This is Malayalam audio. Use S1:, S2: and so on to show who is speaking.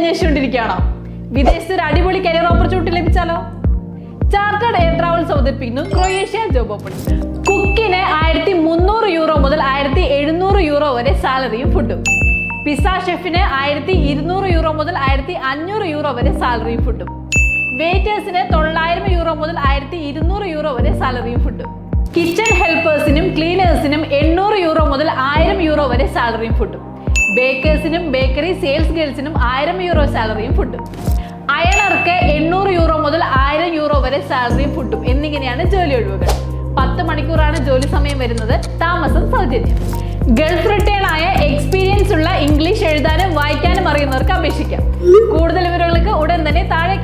S1: അന്വേഷിച്ചുകൊണ്ടിരിക്കുകയാണോ? വിദേശത്ത് ഒരു അടിപൊളി കരിയർ ഓപ്പർച്യൂണിറ്റി ലഭിച്ചാലോ? ചാർട്ടേഡ് എയർ ട്രാവൽസ് അവതരിപ്പിക്കുന്നു ക്രൊയേഷ്യ ജോബ് ഓപ്പണിംഗ്. കുക്കിന് 1300 യൂറോ മുതൽ 1700 യൂറോ വരെ സാലറിയും ഫുഡും. പിസ്സ ഷെഫിന് 1200 യൂറോ മുതൽ 1500 യൂറോ വരെ സാലറിയും ഫുഡും. വെയിറ്റേഴ്സിന് 900 യൂറോ മുതൽ 1200 യൂറോ വരെ സാലറിയും ഫുഡും. കിച്ചൺ ഹെൽപ്പേഴ്സിനും ക്ലീനേഴ്സിനും 800 യൂറോ മുതൽ 1000 യൂറോ വരെ സാലറിയും ഫുഡും. ബേക്കേഴ്സിനും ബേക്കറി സെയിൽസ് ഗേൾസിനും 1000 യൂറോ സാലറിയും ഫുഡും. അയണർക്ക് 800 യൂറോ മുതൽ 1000 യൂറോ വരെ സാലറിയും ഫുഡും എന്നിങ്ങനെയാണ് ജോലി ഒഴിവുകൾ. 10 മണിക്കൂറാണ് ജോലി സമയം വരുന്നത്. താമസം സൗജന്യം. ഗൾഫ് റിട്ടേൺ ആയ എക്സ്പീരിയൻസ് ഉള്ള ഇംഗ്ലീഷ് എഴുതാനും വായിക്കാനും അറിയുന്നവർക്ക് അപേക്ഷിക്കാം. കൂടുതൽ വിവരങ്ങൾക്ക് ഉടൻ തന്നെ താഴെ